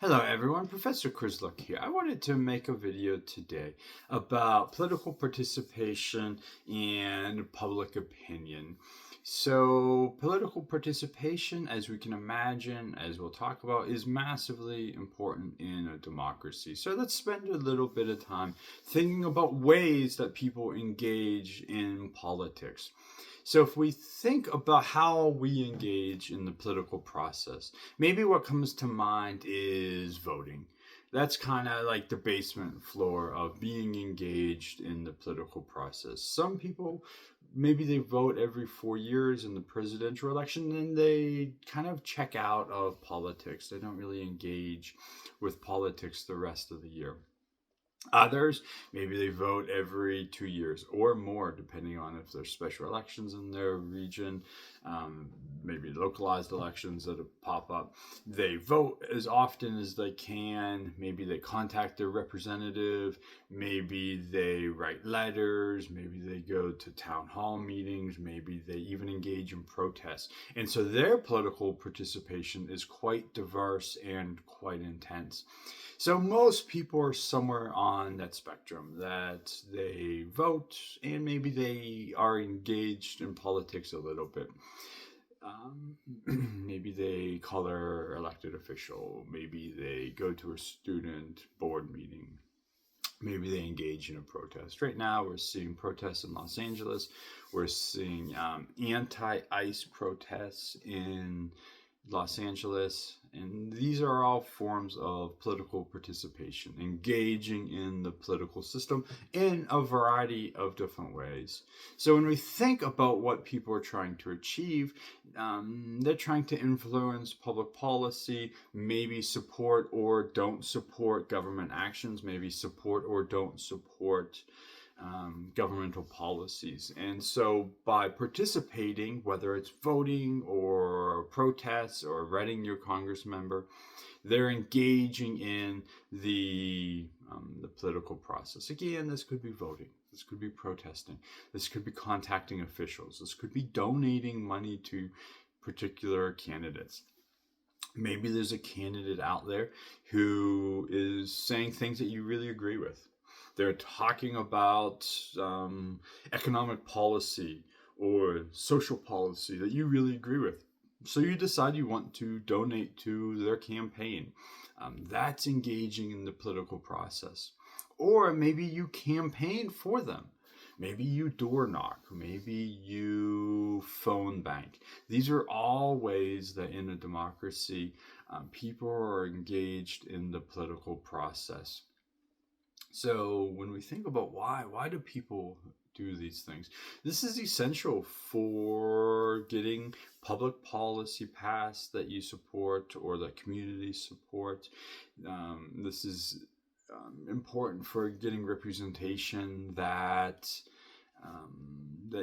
Hello everyone, Professor Krizluk here. I wanted to make a video today about political participation and public opinion. So, political participation, as we can imagine, as we'll talk about, is massively important in a democracy. So, let's spend a little bit of time thinking about ways that people engage in politics. So, if we think about how we engage in the political process, maybe what comes to mind is voting. That's kind of like the basement floor of being engaged in the political process. Some people, maybe they vote every 4 years in the presidential election and they kind of check out of politics. They don't really engage with politics the rest of the year. Others, maybe they vote every 2 years or more, depending on if there's special elections in their region, maybe localized elections that pop up. They vote as often as they can. Maybe they contact their representative. Maybe they write letters. Maybe they go to town hall meetings. Maybe they even engage in protests. And so their political participation is quite diverse and quite intense. So most people are somewhere on that spectrum that they vote and maybe they are engaged in politics a little bit. Maybe they call their elected official. Maybe they go to a student board meeting. Maybe they engage in a protest. Right now, we're seeing protests in Los Angeles. We're seeing anti-ICE protests in Los Angeles, and these are all forms of political participation, engaging in the political system in a variety of different ways. So when we think about what people are trying to achieve, they're trying to influence public policy, maybe support or don't support government actions, maybe support or don't support governmental policies. And so by participating, whether it's voting or protests or writing your Congress member, they're engaging in the political process. Again, this could be voting. This could be protesting. This could be contacting officials. This could be donating money to particular candidates. Maybe there's a candidate out there who is saying things that you really agree with. They're talking about economic policy or social policy that you really agree with. So you decide you want to donate to their campaign. That's engaging in the political process. Or maybe you campaign for them. Maybe you door knock. Maybe you phone bank. These are all ways that in a democracy, people are engaged in the political process. So when we think about why do people do these things? This is essential for getting public policy passed that you support or that community support. This is important for getting representation that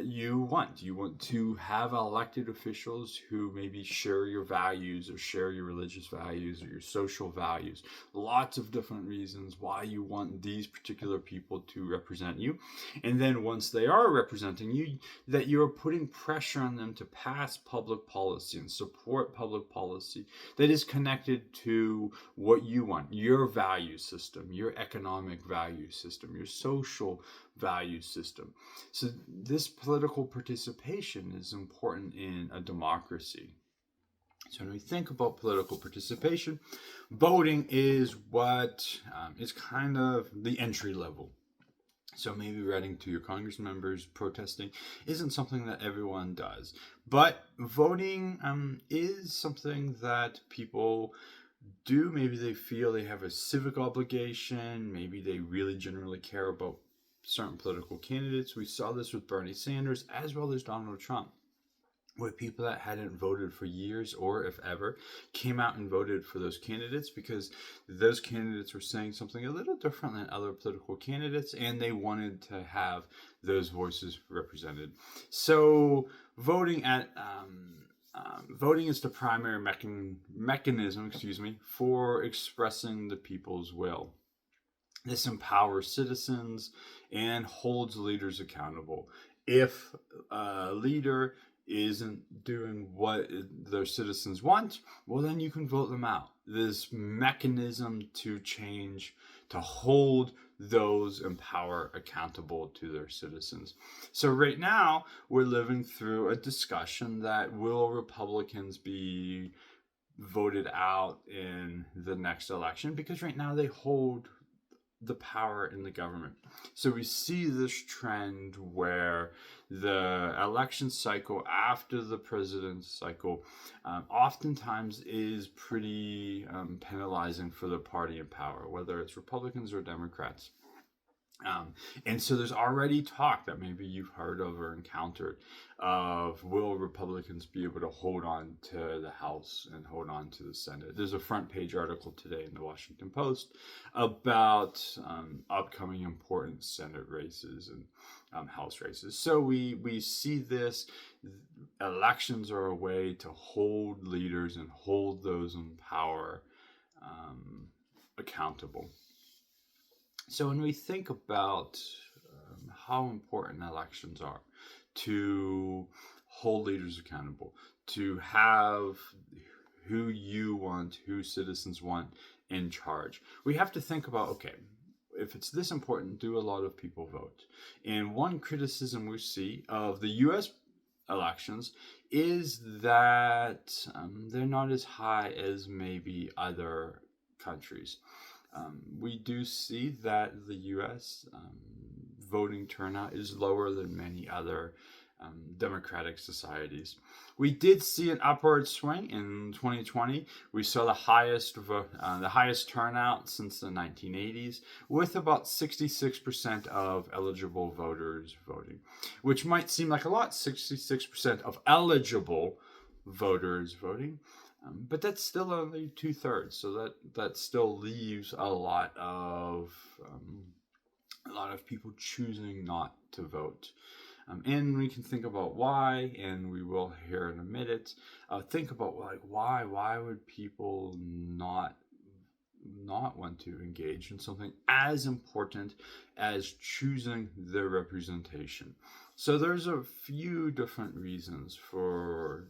you want. You want to have elected officials who maybe share your values or share your religious values or your social values. Lots of different reasons why you want these particular people to represent you. And then once they are representing you, that you're putting pressure on them to pass public policy and support public policy that is connected to what you want, your value system, your economic value system, your social value system. So this political participation is important in a democracy. So when we think about political participation, voting is what is kind of the entry level. So maybe writing to your Congress members, protesting, isn't something that everyone does. But voting is something that people do. Maybe they feel they have a civic obligation. Maybe they really generally care about certain political candidates. We saw this with Bernie Sanders as well as Donald Trump, with people that hadn't voted for years or if ever came out and voted for those candidates because those candidates were saying something a little different than other political candidates and they wanted to have those voices represented. So voting is the primary mechanism for expressing the people's will. This empowers citizens and holds leaders accountable. If a leader isn't doing what their citizens want, well, then you can vote them out. This mechanism to change, to hold those in power accountable to their citizens. So right now, we're living through a discussion that will Republicans be voted out in the next election, because right now they hold the power in the government. So we see this trend where the election cycle after the president's cycle oftentimes is pretty penalizing for the party in power, whether it's Republicans or Democrats. And so there's already talk that maybe you've heard of or encountered of, will Republicans be able to hold on to the House and hold on to the Senate? There's a front page article today in the Washington Post about upcoming important Senate races and House races. So we see this. Elections are a way to hold leaders and hold those in power accountable. So when we think about how important elections are to hold leaders accountable, to have who you want, who citizens want in charge, we have to think about, okay, if it's this important, do a lot of people vote? And one criticism we see of the U.S. elections is that they're not as high as maybe other countries. We do see that the U.S. Voting turnout is lower than many other democratic societies. We did see an upward swing in 2020. We saw the highest turnout since the 1980s, with about 66% of eligible voters voting, which might seem like a lot, 66% of eligible voters voting. But that's still only 2/3, so that still leaves a lot of people choosing not to vote. And we can think about why, and we will here in a minute. Think about why would people not want to engage in something as important as choosing their representation. So there's a few different reasons for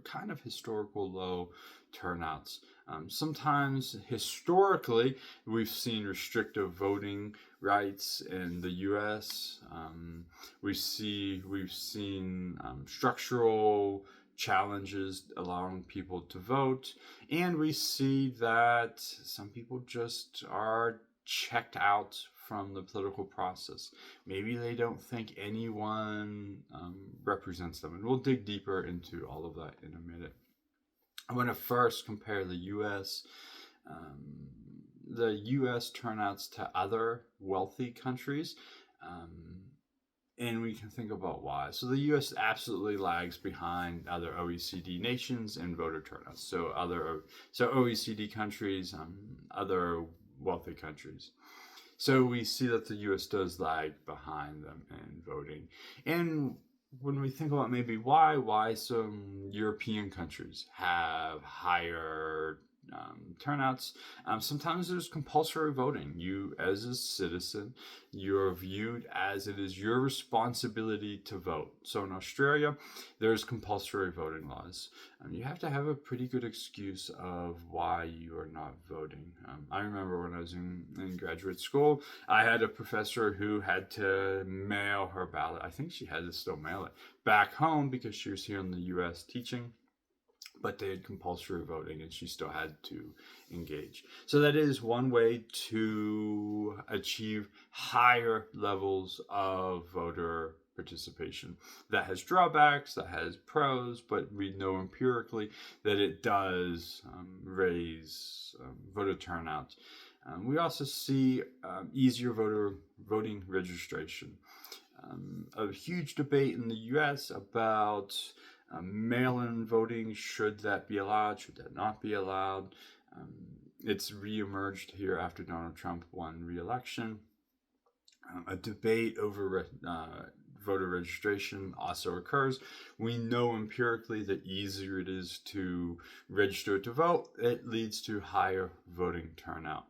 kind of historical low turnouts. Sometimes historically we've seen restrictive voting rights in the U.S. We've seen structural challenges allowing people to vote, and we see that some people just are checked out from the political process. Maybe they don't think anyone represents them, and we'll dig deeper into all of that in a minute. I want to first compare the U.S. Turnouts to other wealthy countries. And we can think about why. So the U.S. absolutely lags behind other OECD nations in voter turnouts. So OECD countries, other wealthy countries. So we see that the U.S. does lag behind them in voting. And when we think about maybe why some European countries have higher turnouts, sometimes there's compulsory voting. You, as a citizen, you're viewed as it is your responsibility to vote. So in Australia, there's compulsory voting laws. You have to have a pretty good excuse of why you are not voting. I remember when I was in graduate school, I had a professor who had to mail her ballot. I think she had to still mail it back home because she was here in the U.S. teaching. But they had compulsory voting and she still had to engage. So that is one way to achieve higher levels of voter participation. That has drawbacks, that has pros, but we know empirically that it does raise voter turnout. We also see easier voting registration. A huge debate in the U.S. about mail-in voting. Should that be allowed? Should that not be allowed? It's re-emerged here after Donald Trump won re-election. A debate over voter registration also occurs. We know empirically that easier it is to register to vote, it leads to higher voting turnout.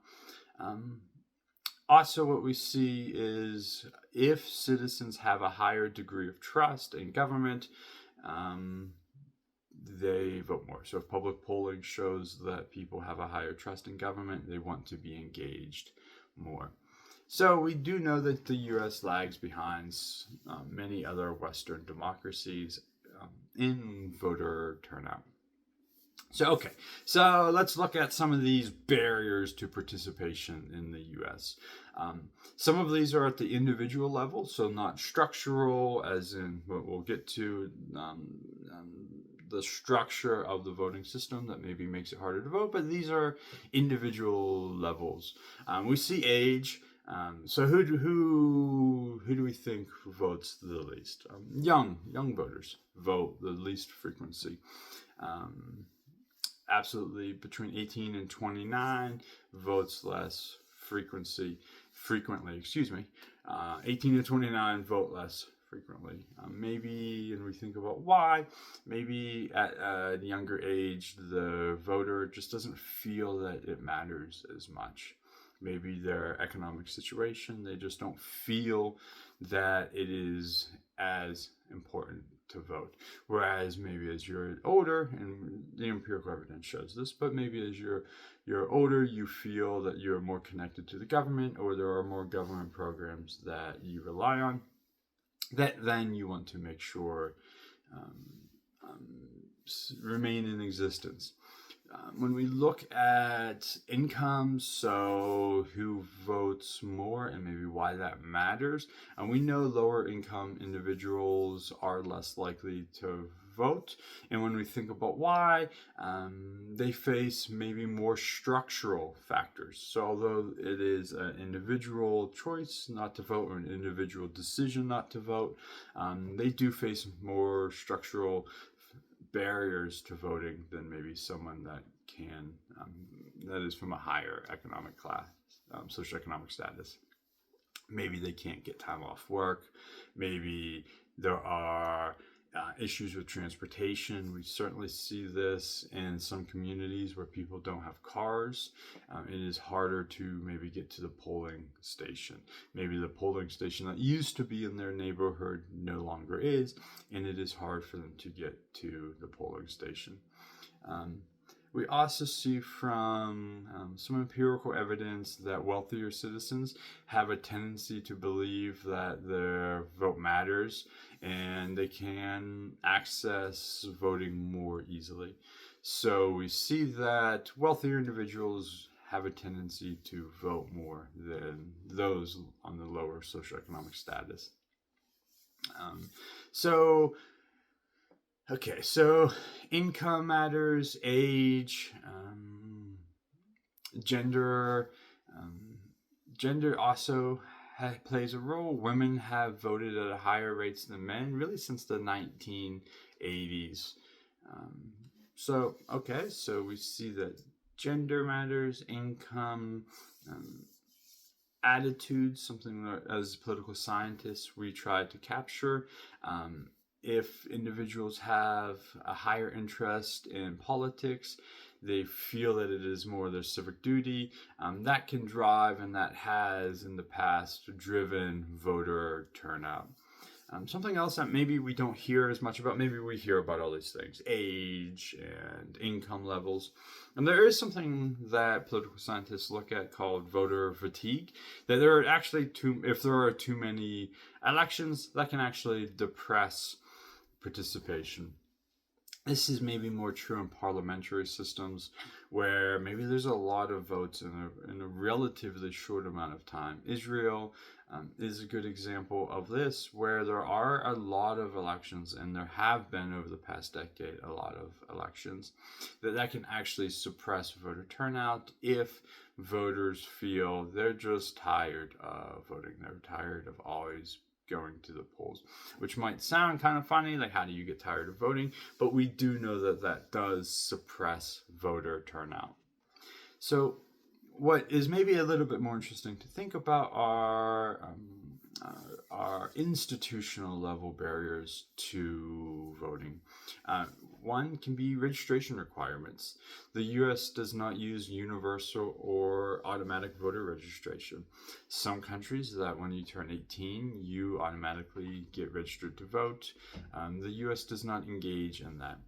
Also, what we see is if citizens have a higher degree of trust in government, they vote more. So if public polling shows that people have a higher trust in government, they want to be engaged more. So we do know that the U.S. lags behind many other Western democracies in voter turnout. So let's look at some of these barriers to participation in the U.S. Some of these are at the individual level, so not structural, as in what we'll get to, the structure of the voting system that maybe makes it harder to vote, but these are individual levels. We see age. So who do we think votes the least? Young voters vote the least frequency. Absolutely, between 18 and 29 votes less frequently. 18 to 29 vote less frequently. Maybe, and we think about why, maybe at a younger age, the voter just doesn't feel that it matters as much. Maybe their economic situation, they just don't feel that it is as important to vote. Whereas maybe as you're older, and the empirical evidence shows this, but maybe as you're older, you feel that you're more connected to the government, or there are more government programs that you rely on, that then you want to make sure remain in existence. When we look at income, so who votes more and maybe why that matters, and we know lower income individuals are less likely to vote. And when we think about why, they face maybe more structural factors. So although it is an individual choice not to vote or an individual decision not to vote, they do face more structural barriers to voting than maybe someone that can, that is from a higher economic class, socioeconomic status. Maybe they can't get time off work. Maybe there are issues with transportation. We certainly see this in some communities where people don't have cars. It is harder to maybe get to the polling station. Maybe the polling station that used to be in their neighborhood no longer is, and it is hard for them to get to the polling station. We also see from some empirical evidence that wealthier citizens have a tendency to believe that their vote matters and they can access voting more easily. So we see that wealthier individuals have a tendency to vote more than those on the lower socioeconomic status. So income matters, age, gender. Gender also plays a role. Women have voted at a higher rates than men, really since the 1980s. So we see that gender matters, income, attitudes, something that as political scientists we try to capture. If individuals have a higher interest in politics, they feel that it is more their civic duty, that can drive, and that has in the past driven voter turnout. Something else that maybe we don't hear as much about, maybe we hear about all these things, age and income levels. And there is something that political scientists look at called voter fatigue, that there are actually if there are too many elections, that can actually depress participation. This is maybe more true in parliamentary systems where maybe there's a lot of votes in a relatively short amount of time. Israel is a good example of this, where there are a lot of elections, and there have been over the past decade a lot of elections, that can actually suppress voter turnout if voters feel they're just tired of voting. They're tired of always going to the polls, which might sound kind of funny, like how do you get tired of voting? But we do know that does suppress voter turnout. So what is maybe a little bit more interesting to think about are institutional level barriers to voting. One can be registration requirements. The US does not use universal or automatic voter registration. Some countries that when you turn 18, you automatically get registered to vote. The US does not engage in that.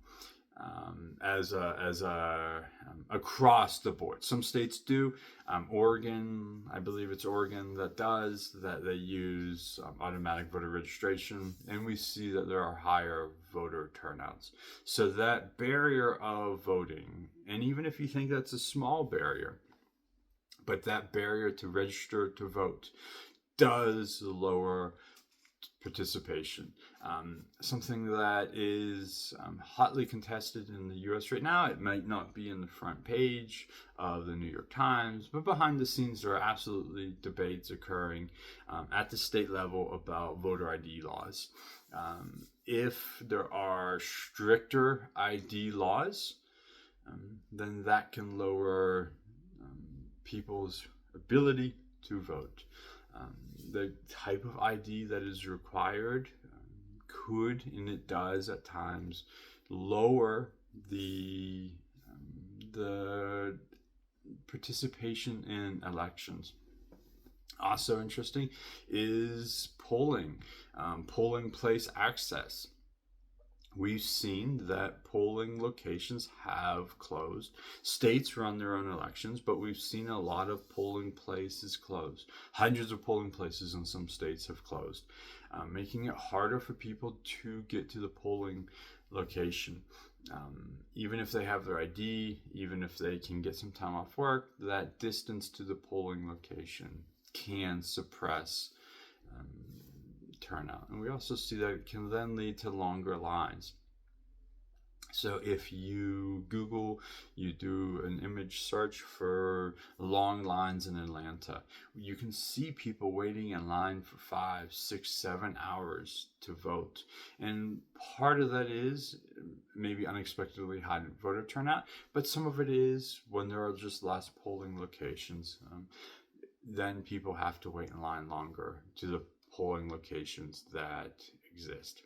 Across the board. Some states do. Oregon, I believe it's Oregon that does, that they use automatic voter registration, and we see that there are higher voter turnouts. So that barrier of voting, and even if you think that's a small barrier, but that barrier to register to vote does lower participation. Something that is hotly contested in the US right now. It might not be in the front page of the New York Times, but behind the scenes there are absolutely debates occurring at the state level about voter ID laws. If there are stricter ID laws, then that can lower people's ability to vote. The type of ID that is required could, and it does at times, lower the participation in elections. Also interesting is polling place access. We've seen that polling locations have closed. States run their own elections, but we've seen a lot of polling places closed. Hundreds of polling places in some states have closed, making it harder for people to get to the polling location. Even if they have their ID, even if they can get some time off work, that distance to the polling location can suppress turnout. And we also see that it can then lead to longer lines. So if you Google, you do an image search for long lines in Atlanta, you can see people waiting in line for 5, 6, 7 hours to vote. And part of that is maybe unexpectedly high voter turnout, but some of it is when there are just less polling locations. Then people have to wait in line longer to the polling locations that exist.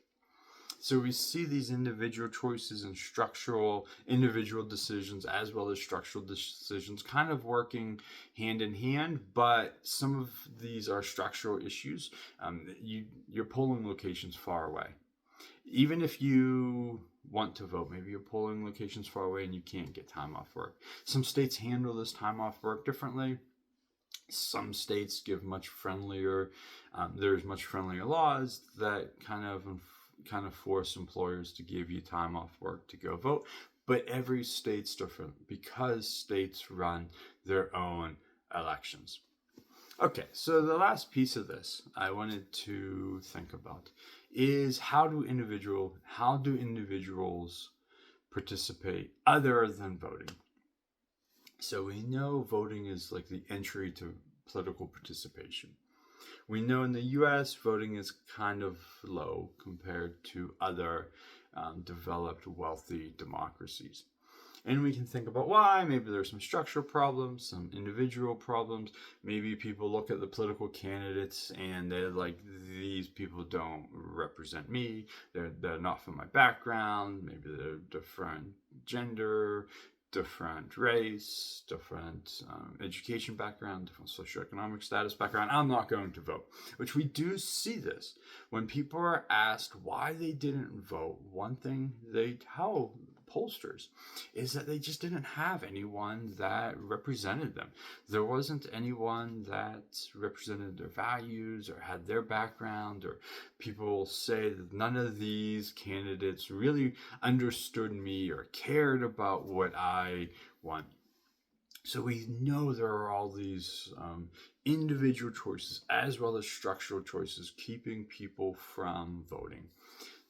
So we see these individual choices and structural individual decisions as well as structural decisions kind of working hand in hand, but some of these are structural issues. Your polling location's far away. Even if you want to vote, maybe your polling location's far away and you can't get time off work. Some states handle this time off work differently. Some states give much friendlier, there's much friendlier laws that kind of force employers to give you time off work to go vote. But every state's different because states run their own elections. Okay, so the last piece of this I wanted to think about is how do individuals participate other than voting? So we know voting is like the entry to political participation. We know in the US, voting is kind of low compared to other developed, wealthy democracies. And we can think about why. Maybe there's some structural problems, some individual problems. Maybe people look at the political candidates and they're like, these people don't represent me. They're not from my background. Maybe they're different gender, different race, different education background, different socioeconomic status background. I'm not going to vote. Which we do see this. When people are asked why they didn't vote, one thing they tell pollsters is that they just didn't have anyone that represented them. There wasn't anyone that represented their values or had their background, or people say that none of these candidates really understood me or cared about what I want. So we know there are all these individual choices as well as structural choices keeping people from voting.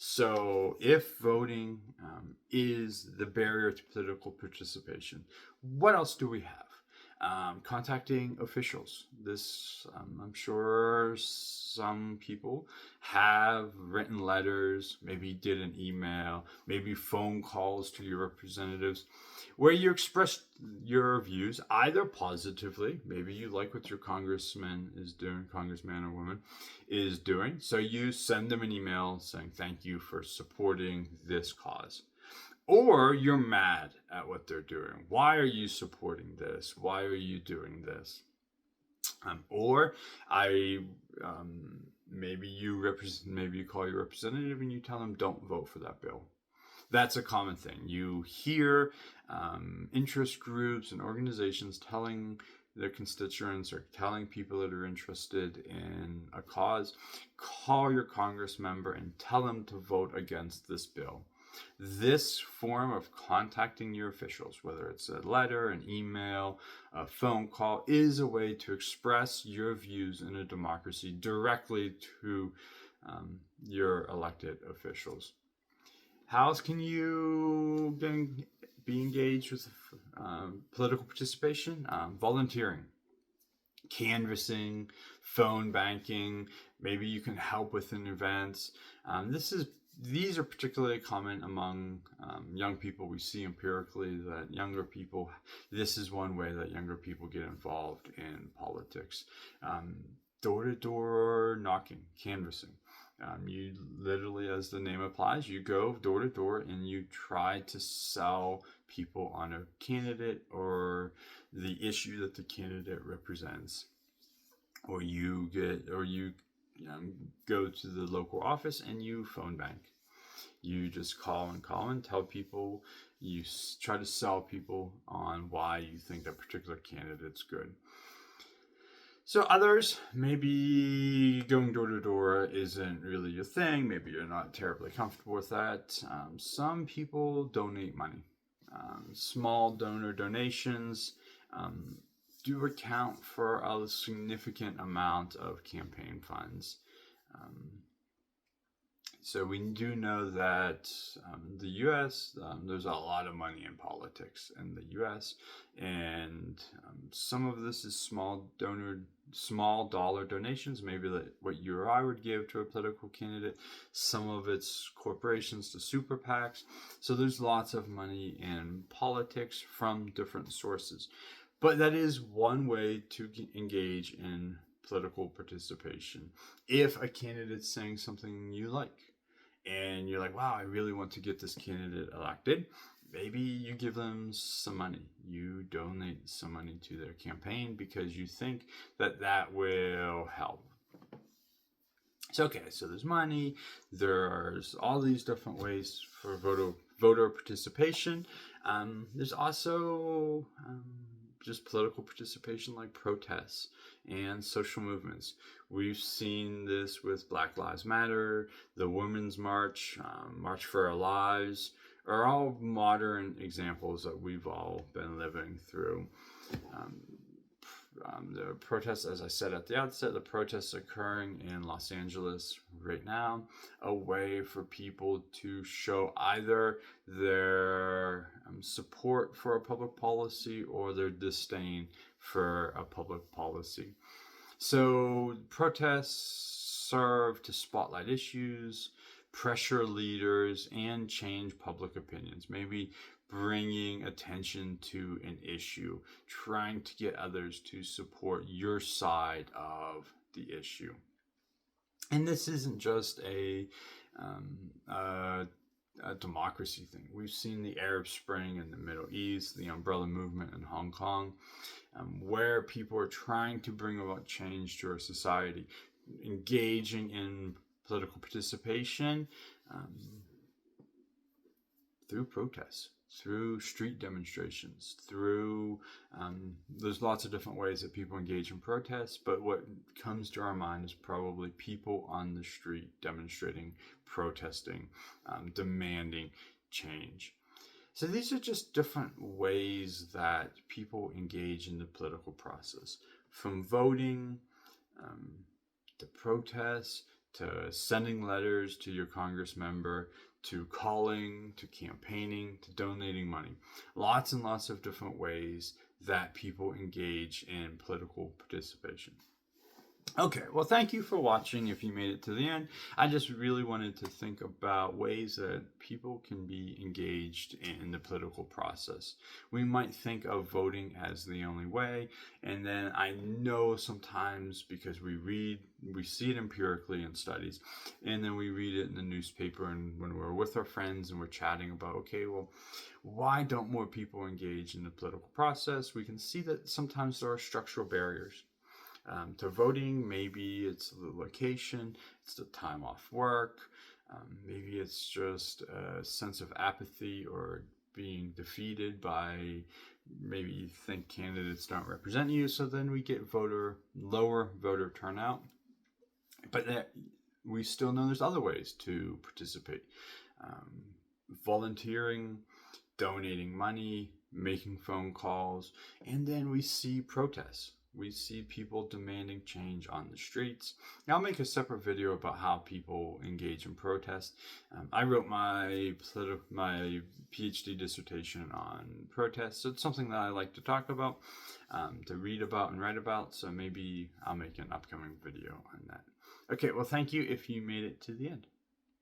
So if voting is the barrier to political participation, what else do we have? Contacting officials. This, I'm sure some people have written letters, maybe did an email, maybe phone calls to your representatives where you express your views either positively, maybe you like what your congressman is doing, congressman or woman is doing, so you send them an email saying thank you for supporting this cause. Or you're mad at what they're doing. Why are you supporting this? Why are you doing this? Or I maybe you call your representative and you tell them don't vote for that bill. That's a common thing. You hear interest groups and organizations telling their constituents or telling people that are interested in a cause, call your congress member and tell them to vote against this bill. This form of contacting your officials, whether it's a letter, an email, a phone call, is a way to express your views in a democracy directly to your elected officials. How else can you be engaged with political participation? Volunteering, canvassing, phone banking. Maybe you can help with an event. These are particularly common among young people. We see empirically that this is one way that younger people get involved in politics. Door-to-door knocking, canvassing. You literally, as the name applies, you go door to door and you try to sell people on a candidate or the issue that the candidate represents. Or you go to the local office and you phone bank. You just call and tell people, you try to sell people on why you think that particular candidate's good. So others, maybe going door to door isn't really your thing. Maybe you're not terribly comfortable with that. Some people donate money. Small donor donations do account for a significant amount of campaign funds. So we do know that the U.S., there's a lot of money in politics in the U.S., and some of this is small dollar donations, maybe like what you or I would give to a political candidate. Some of it's corporations to super PACs. So there's lots of money in politics from different sources. But that is one way to engage in political participation. If a candidate's saying something you like, and you're like, wow, I really want to get this candidate elected, maybe you give them some money. You donate some money to their campaign because you think that that will help. So there's money. There's all these different ways for voter participation. There's also just political participation like protests and social movements. We've seen this with Black Lives Matter, the Women's March, March for Our Lives, are all modern examples that we've all been living through. The protests, as I said at the outset, the protests occurring in Los Angeles right now, a way for people to show either their support for a public policy or their disdain for a public policy. So protests serve to spotlight issues, pressure leaders, and change public opinions. Maybe bringing attention to an issue, trying to get others to support your side of the issue. And this isn't just a democracy thing. We've seen the Arab Spring in the Middle East, the Umbrella Movement in Hong Kong, where people are trying to bring about change to our society, engaging in political participation through protests, through street demonstrations, through there's lots of different ways that people engage in protests, but what comes to our mind is probably people on the street demonstrating, protesting, demanding change. So these are just different ways that people engage in the political process, from voting to protests, to sending letters to your Congress member, to calling, to campaigning, to donating money. Lots and lots of different ways that people engage in political participation. Okay, well, thank you for watching if you made it to the end. I just really wanted to think about ways that people can be engaged in the political process. We might think of voting as the only way, and then I know sometimes because we see it empirically in studies, and then we read it in the newspaper, and when we're with our friends and we're chatting about, okay, well, why don't more people engage in the political process? We can see that sometimes there are structural barriers. To voting. Maybe it's the location, it's the time off work, maybe it's just a sense of apathy or being defeated by, maybe you think candidates don't represent you, so then we get lower voter turnout. But we still know there's other ways to participate. Volunteering, donating money, making phone calls, and then we see protests. We see people demanding change on the streets. Now, I'll make a separate video about how people engage in protest. I wrote my PhD dissertation on protests. So it's something that I like to talk about, to read about and write about. So maybe I'll make an upcoming video on that. Okay, well, thank you if you made it to the end.